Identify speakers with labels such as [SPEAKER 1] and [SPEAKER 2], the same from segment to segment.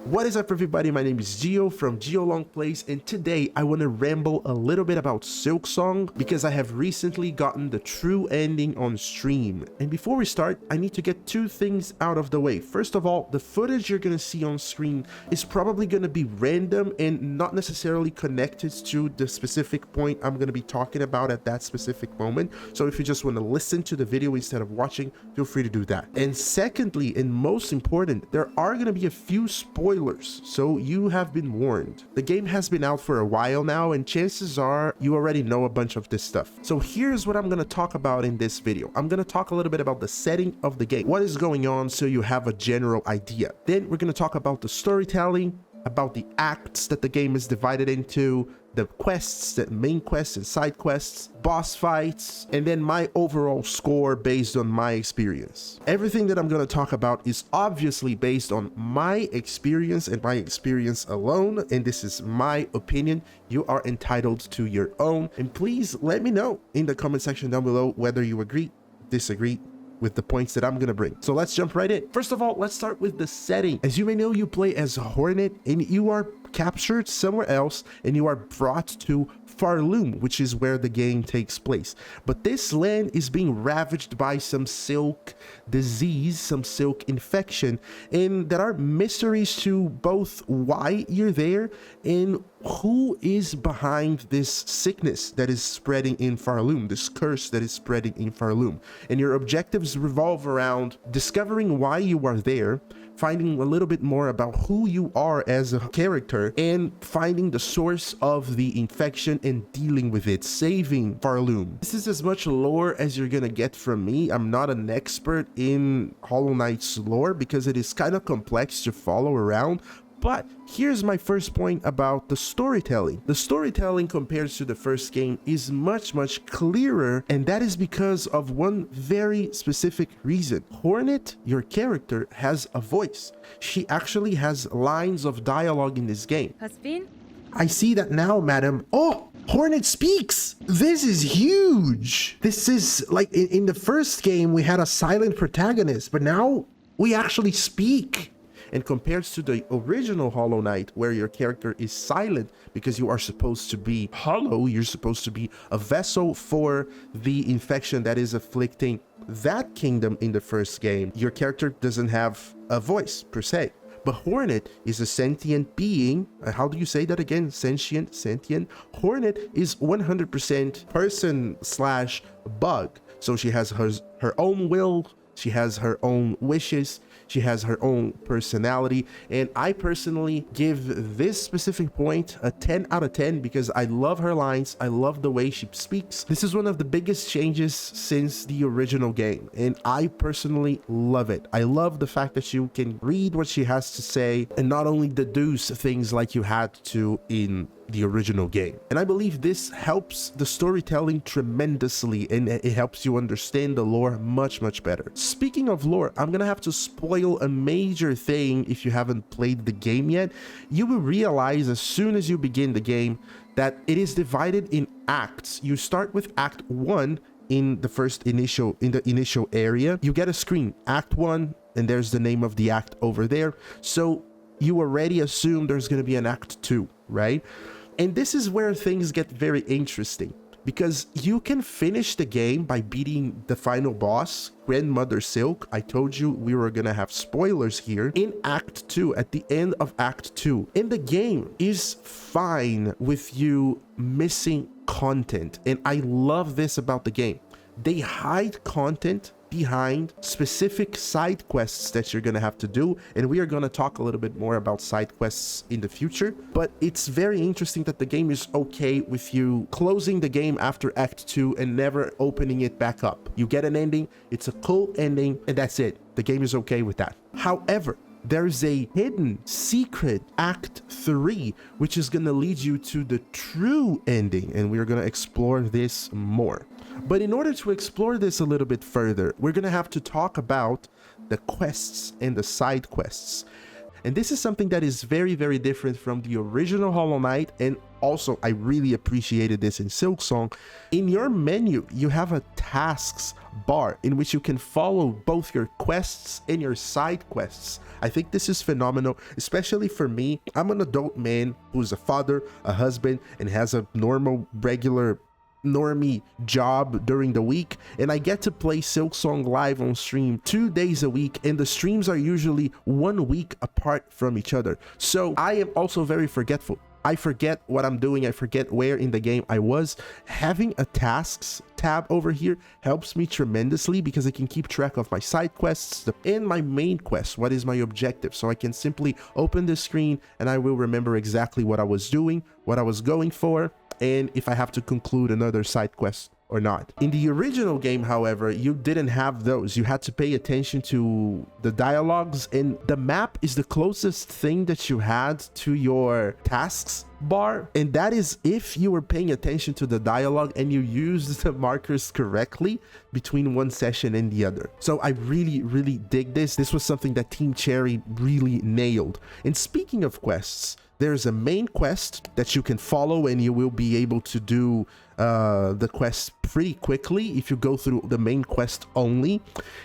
[SPEAKER 1] What is up, everybody? My name is Gio from Longplays, and today I want to ramble a little bit about SILKSONG because I have recently gotten the true ending on stream. And before we start, I need to get two things out of the way. First of all, the footage you're going to see on screen is probably going to be random and not necessarily connected to the specific point I'm going to be talking about at that specific moment. So if you just want to listen to the video instead of watching, feel free to do that. And secondly, and most important, there are going to be a few spoilers, so you have been warned. The game has been out for a while now, and chances are you already know a bunch of this stuff. So here's what I'm going to talk about in this video. I'm going to talk a little bit about the setting of the game, what is going on, so you have a general idea. Then we're going to talk about the storytelling, about the acts that the game is divided into, the quests, the main quests and side quests, boss fights, and then my overall score based on my experience. Everything that I'm going to talk about is obviously based on my experience and my experience alone, and this is my opinion. You are entitled to your own, and please let me know in the comment section down below whether you agree, disagree with the points that I'm gonna bring. So let's jump right in. First of all, let's start with the setting. As you may know, you play as Hornet and you are captured somewhere else and you are brought to Farloom, which is where the game takes place. But this land is being ravaged by some silk disease, some silk infection, and there are mysteries to both why you're there and who is behind this sickness that is spreading in Farloom, this curse that is spreading in Farloom. And your objectives revolve around discovering why you are there, finding a little bit more about who you are as a character, and finding the source of the infection and dealing with it, saving Farloom. This is as much lore as you're gonna get from me. I'm not an expert in Hollow Knight's lore because it is kind of complex to follow around. But here's my first point about the storytelling. The storytelling compared to the first game is much clearer, and that is because of one very specific reason. Hornet, your character, has a voice. She actually has lines of dialogue in this game. I see that now, madam. Oh, Hornet speaks! This is huge! This is like in the first game we had a silent protagonist, but now we actually speak. And compared to the original Hollow Knight, where your character is silent because you are supposed to be hollow, you're supposed to be a vessel for the infection that is afflicting that kingdom in the first game, your character doesn't have a voice per se. But Hornet is a sentient being. How do you say that again? Sentient? Hornet is 100% person/bug. So she has her own will, she has her own wishes, she has her own personality, and I personally give this specific point a 10 out of 10 because I love her lines, I love the way she speaks. This is one of the biggest changes since the original game, and I personally love it. I love the fact that you can read what she has to say and not only deduce things like you had to in the original game. And I believe this helps the storytelling tremendously, and it helps you understand the lore much better. Speaking of lore, I'm gonna have to spoil a major thing if you haven't played the game yet. You will realize as soon as you begin the game that it is divided in acts. You start with Act 1 in the initial area. You get a screen, Act 1, and there's the name of the act over there. So you already assume there's gonna be an Act 2, right? And this is where things get very interesting because you can finish the game by beating the final boss, Grandmother Silk. I told you we were gonna have spoilers here in Act 2, at the end of Act 2. And the game is fine with you missing content. And I love this about the game. They hide content behind specific side quests that you're gonna have to do, and we are gonna talk a little bit more about side quests in the future. But it's very interesting that the game is okay with you closing the game after Act 2 and never opening it back up. You get an ending, it's a cool ending, and that's it. The game is okay with that. However, there's a hidden secret Act 3 which is gonna lead you to the true ending, and we're gonna explore this more. But in order to explore this a little bit further, we're gonna have to talk about the quests and the side quests. And this is something that is very different from the original Hollow Knight, and also I really appreciated this in SILKSONG. In your menu, you have a tasks bar in which you can follow both your quests and your side quests. I think this is phenomenal, especially for me. I'm an adult man who's a father, a husband, and has a normal, regular, normie job during the week, and I get to play SILKSONG live on stream 2 days a week, and the streams are usually 1 week apart from each other. So I am also very forgetful. I forget what I'm doing. I forget where in the game I was. Having a tasks tab over here helps me tremendously because I can keep track of my side quests and my main quest. What is my objective? So I can simply open the screen and I will remember exactly what I was doing, what I was going for, and if I have to conclude another side quest or not. In the original game, however, you didn't have those. You had to pay attention to the dialogues, and the map is the closest thing that you had to your tasks bar, and that is if you were paying attention to the dialogue and you used the markers correctly between one session and the other. So I really dig this. This was something that Team Cherry really nailed. And speaking of quests, there's a main quest that you can follow, and you will be able to do the quest pretty quickly if you go through the main quest only.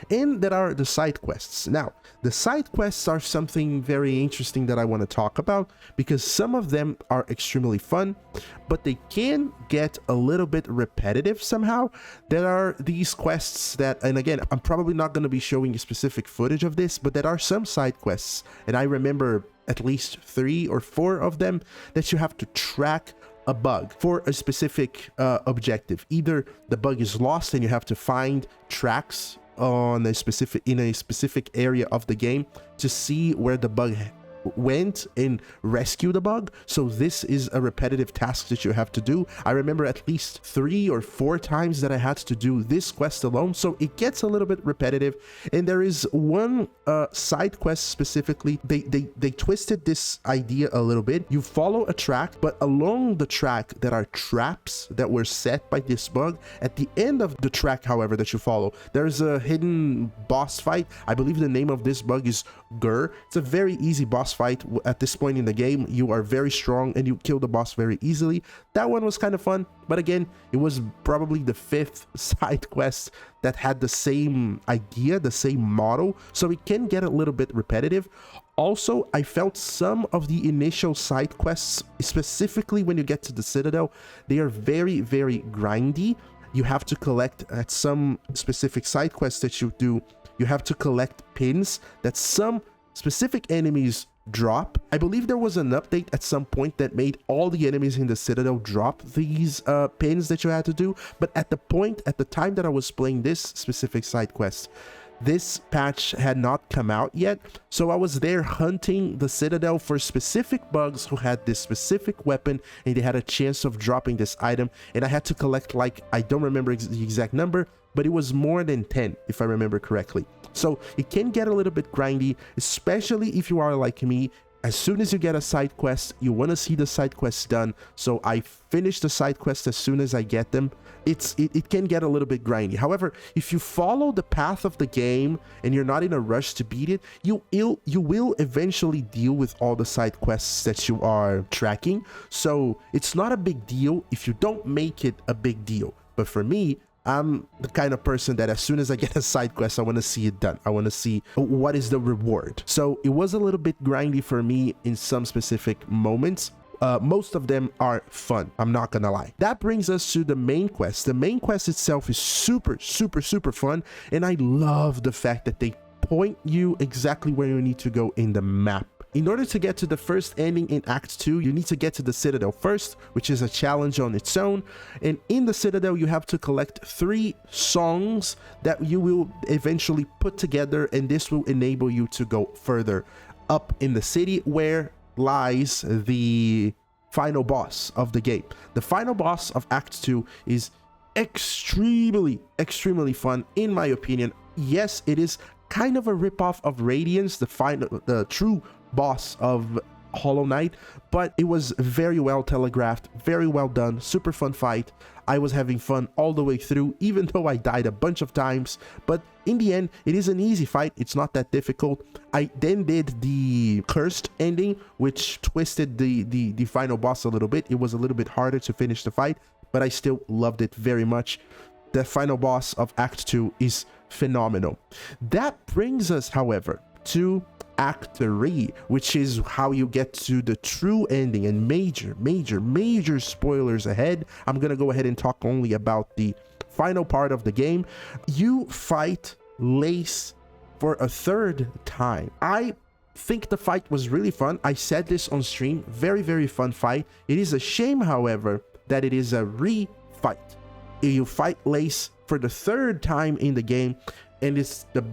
[SPEAKER 1] And there are the side quests. Now, the side quests are something very interesting that I want to talk about, because some of them are extremely fun, but they can get a little bit repetitive somehow. There are these quests that, and again, I'm probably not going to be showing you specific footage of this, but there are some side quests, and I remember at least 3 or 4 of them, that you have to track a bug for a specific objective. Either the bug is lost and you have to find tracks on a specific area of the game to see where the bug went and rescue the bug. So this is a repetitive task that you have to do. I remember at least 3 or 4 times that I had to do this quest alone, so it gets a little bit repetitive. And there is one side quest specifically, they twisted this idea a little bit. You follow a track, but along the track there are traps that were set by this bug. At the end of the track, however, that you follow, there's a hidden boss fight. I believe the name of this bug is Gur. It's a very easy boss fight. At this point in the game, you are very strong and you kill the boss very easily. That one was kind of fun, but again, it was probably the 5th side quest that had the same idea, the same model, so it can get a little bit repetitive. Also, I felt some of the initial side quests, specifically when you get to the Citadel, they are very grindy. You have to collect at some specific side quests that you do, you have to collect pins that some specific enemies drop. I believe there was an update at some point that made all the enemies in the Citadel drop these pins that you had to do, but at the time that I was playing this specific side quest, this patch had not come out yet, so I was there hunting the Citadel for specific bugs who had this specific weapon and they had a chance of dropping this item, and I had to collect, like, I don't remember the exact number, but it was more than 10 if I remember correctly. So it can get a little bit grindy, especially if you are like me. As soon as you get a side quest, you want to see the side quests done. So I finish the side quests as soon as I get them. It can get a little bit grindy. However, if you follow the path of the game and you're not in a rush to beat it, you will eventually deal with all the side quests that you are tracking. So it's not a big deal if you don't make it a big deal. But for me, I'm the kind of person that as soon as I get a side quest, I want to see it done. I want to see what is the reward. So it was a little bit grindy for me in some specific moments. Most of them are fun, I'm not gonna lie. That brings us to the main quest. The main quest itself is super fun, and I love the fact that they point you exactly where you need to go in the map. In order to get to the first ending in Act 2, you need to get to the Citadel first, which is a challenge on its own. And in the Citadel, you have to collect 3 songs that you will eventually put together, and this will enable you to go further up in the city, where lies the final boss of the game. The final boss of Act 2 is extremely fun, in my opinion. Yes, it is kind of a ripoff of Radiance, the true boss of Hollow Knight, but it was very well telegraphed, very well done, super fun fight. I was having fun all the way through, even though I died a bunch of times, but in the end, it is an easy fight. It's not that difficult. I then did the cursed ending, which twisted the final boss a little bit. It was a little bit harder to finish the fight, but I still loved it very much. The final boss of Act 2 is phenomenal. That brings us, however, to Act 3, which is how you get to the true ending, and major spoilers ahead. I'm gonna go ahead and talk only about the final part of the game. You fight Lace for a third time. I think the fight was really fun. I said this on stream, very fun fight. It is a shame, however, that it is a re-fight. You fight Lace for the third time in the game, and it's the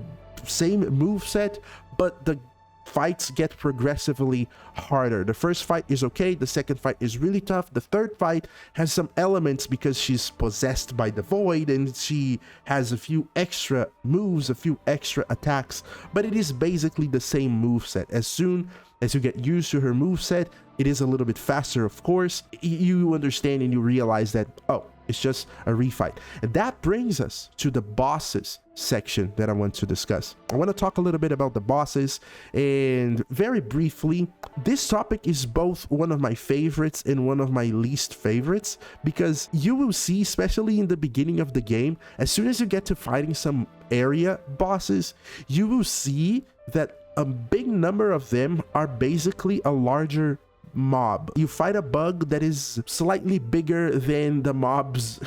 [SPEAKER 1] same moveset, but the fights get progressively harder. The first fight is okay, the second fight is really tough, the third fight has some elements because she's possessed by the void and she has a few extra moves, a few extra attacks, but it is basically the same moveset. As soon as you get used to her moveset, it is a little bit faster, of course. You understand and you realize that, oh, it's just a refight. And that brings us to the bosses section that I want to discuss. I want to talk a little bit about the bosses, and very briefly, this topic is both one of my favorites and one of my least favorites, because you will see, especially in the beginning of the game, as soon as you get to fighting some area bosses, you will see that a big number of them are basically a larger mob. You fight a bug that is slightly bigger than the mobs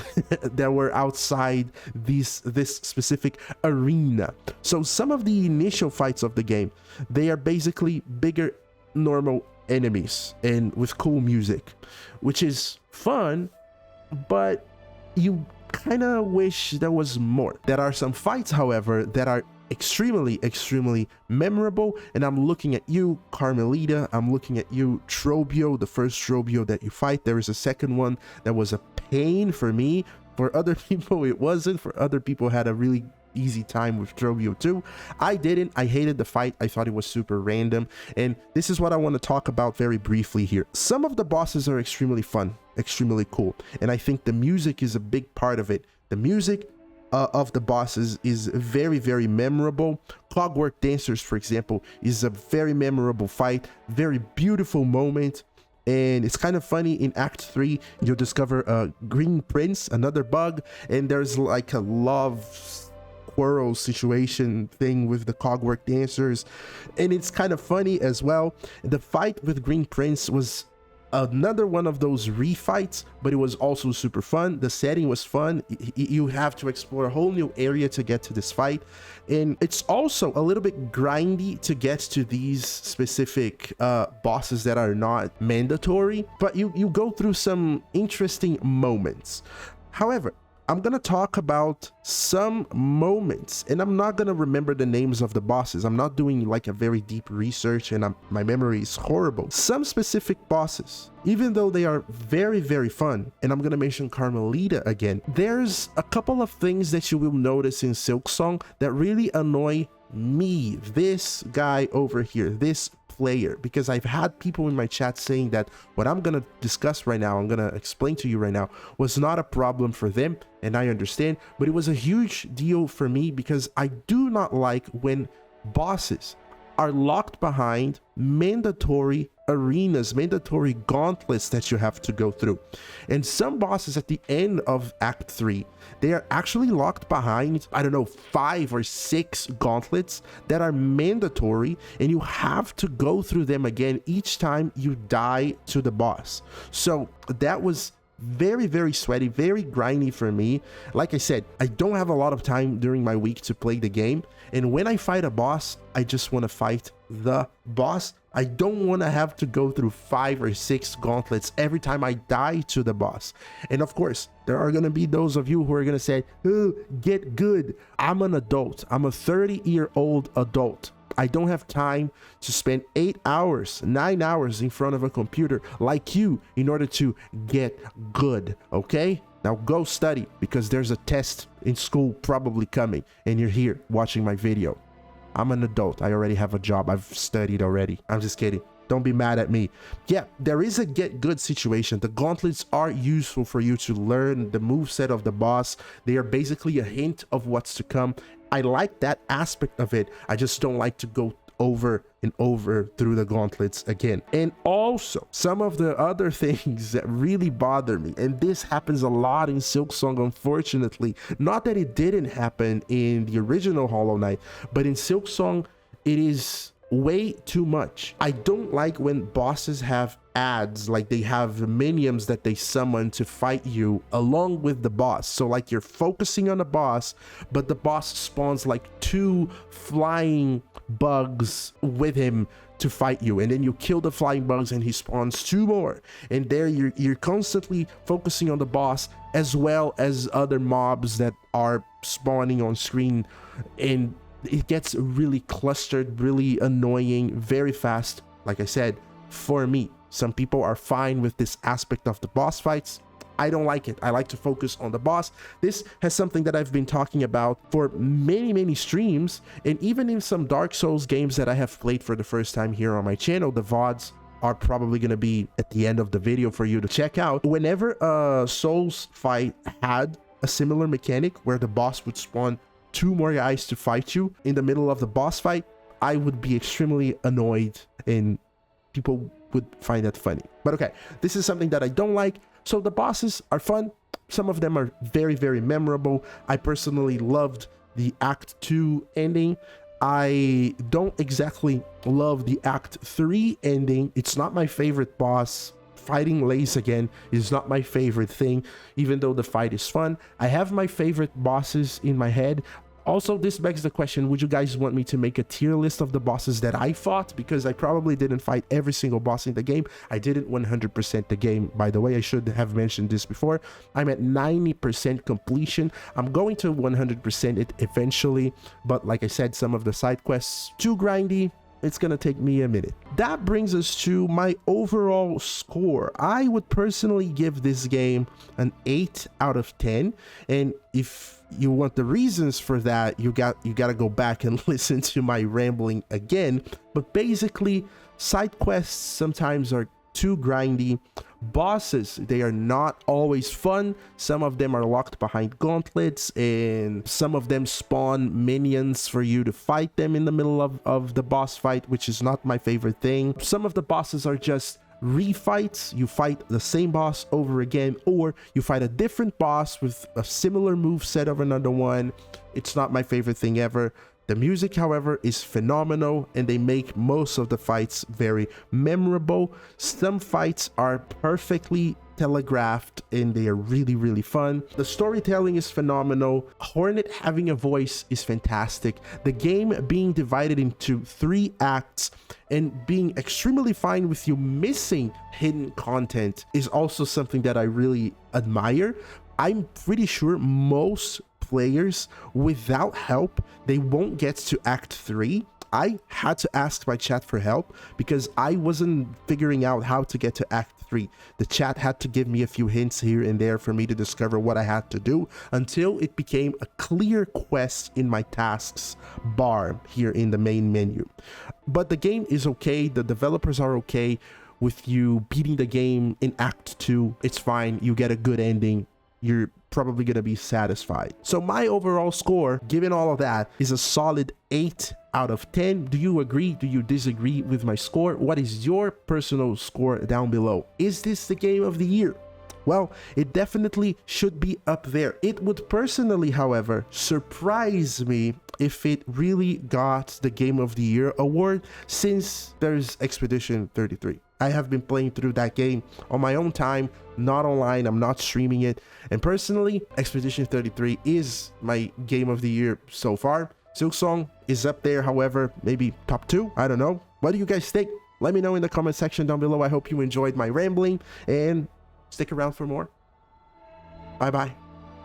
[SPEAKER 1] that were outside this specific arena. So some of the initial fights of the game, they are basically bigger normal enemies and with cool music, which is fun, but you kind of wish there was more. There are some fights, however, that are extremely memorable, and I'm looking at you, Carmelita, I'm looking at you, Trobio, the first Trobio that you fight. There is a second one that was a pain for me. For other people it wasn't. For other people had a really easy time with Trobio too. I didn't. I hated the fight. I thought it was super random, and this is what I want to talk about very briefly here. Some of the bosses are extremely fun, extremely cool, and I think the music is a big part of it. The music of the bosses is very memorable. Clockwork Dancers, for example, is a very memorable fight, very beautiful moment. And it's kind of funny, in Act 3 you'll discover a green prince, another bug, and there's like a love squirrel situation thing with the Clockwork Dancers, and it's kind of funny as well. The fight with Green Prince was another one of those refights, but it was also super fun. The setting was fun. You have to explore a whole new area to get to this fight, and it's also a little bit grindy to get to these specific bosses that are not mandatory, but you go through some interesting moments. However, I'm gonna talk about some moments, and I'm not gonna remember the names of the bosses. I'm not doing like a very deep research, and my memory is horrible. Some specific bosses, even though they are very fun, and I'm gonna mention Carmelita again, there's a couple of things that you will notice in SILKSONG that really annoy me, this guy over here, this player, because I've had people in my chat saying that what I'm gonna discuss right now, I'm gonna explain to you right now, was not a problem for them, and I understand, but it was a huge deal for me because I do not like when bosses are locked behind mandatory arenas, mandatory gauntlets that you have to go through. And some bosses at the end of Act 3, they are actually locked behind, I don't know, 5 or 6 gauntlets that are mandatory, and you have to go through them again each time you die to the boss. So that was very sweaty, very grindy for me. Like I said, I don't have a lot of time during my week to play the game, and when I fight a boss, I just want to fight the boss. I don't want to have to go through 5 or 6 gauntlets every time I die to the boss. And of course, there are going to be those of you who are going to say, oh, get good. I'm an adult. I'm a 30-year-old adult. I don't have time to spend 8 hours, 9 hours in front of a computer like you in order to get good, okay? Now go study, because there's a test in school probably coming, and you're here watching my video. I'm an adult. I already have a job. I've studied already. I'm just kidding. Don't be mad at me. Yeah, there is a get good situation. The gauntlets are useful for you to learn the moveset of the boss. They are basically a hint of what's to come. I like that aspect of it. I just don't like to go over and over through the gauntlets again. And also, some of the other things that really bother me, and this happens a lot in SILKSONG, unfortunately. Not that it didn't happen in the original Hollow Knight, but in SILKSONG, it is way too much. I don't like when bosses have ads, like they have minions that they summon to fight you along with the boss. So like you're focusing on a boss, but the boss spawns like 2 flying bugs with him to fight you, and then you kill the flying bugs and he spawns 2 more, and there you're constantly focusing on the boss as well as other mobs that are spawning on screen, and it gets really clustered, really annoying, very fast. Like I said, for me, some people are fine with this aspect of the boss fights. I don't like it. I like to focus on the boss. This has something that I've been talking about for many streams, and even in some Dark Souls games that I have played for the first time here on my channel. The VODs are probably going to be at the end of the video for you to check out. Whenever a Souls fight had a similar mechanic where the boss would spawn 2 more guys to fight you in the middle of the boss fight, I would be extremely annoyed and people would find that funny. But okay, this is something that I don't like. So the bosses are fun. Some of them are very memorable. I personally loved the Act 2 ending. I don't exactly love the Act 3 ending. It's not my favorite boss. Fighting Lace again is not my favorite thing, even though the fight is fun. I have my favorite bosses in my head. Also, this begs the question, would you guys want me to make a tier list of the bosses that I fought? Because I probably didn't fight every single boss in the game. I didn't 100% the game, by the way. I should have mentioned this before. I'm at 90% completion. I'm going to 100% it eventually, but like I said, some of the side quests too grindy. It's gonna take me a minute. That brings us to my overall score. I would personally give this game an 8 out of 10, and if you want the reasons for that, you gotta go back and listen to my rambling again. But basically, side quests sometimes are too grindy. Bosses, they are not always fun. Some of them are locked behind gauntlets, and some of them spawn minions for you to fight them in the middle of the boss fight, which is not my favorite thing. Some of the bosses are just refights. You fight the same boss over again, or you fight a different boss with a similar move set of another one. It's not my favorite thing ever. The music, however, is phenomenal, and they make most of the fights very memorable. Some fights are perfectly telegraphed and they are really fun. The storytelling is phenomenal. Hornet having a voice is fantastic. The game being divided into 3 acts and being extremely fine with you missing hidden content is also something that I really admire. I'm pretty sure most players, without help, they won't get to Act 3. I had to ask my chat for help because I wasn't figuring out how to get to Act 3. The chat had to give me a few hints here and there for me to discover what I had to do until it became a clear quest in my tasks bar here in the main menu. But the game is okay. The developers are okay with you beating the game in Act 2. It's fine. You get a good ending. You're probably going to be satisfied. So my overall score, given all of that, is a solid 8 out of 10. Do you agree? Do you disagree with my score? What is your personal score down below? Is this the game of the year? Well, it definitely should be up there. It would personally, however, surprise me if it really got the Game of the Year award, since there's Expedition 33. I have been playing through that game on my own time, not online. I'm not streaming it. And personally, Expedition 33 is my Game of the Year so far. SILKSONG is up there, however, maybe top 2. I don't know. What do you guys think? Let me know in the comment section down below. I hope you enjoyed my rambling and stick around for more. Bye bye.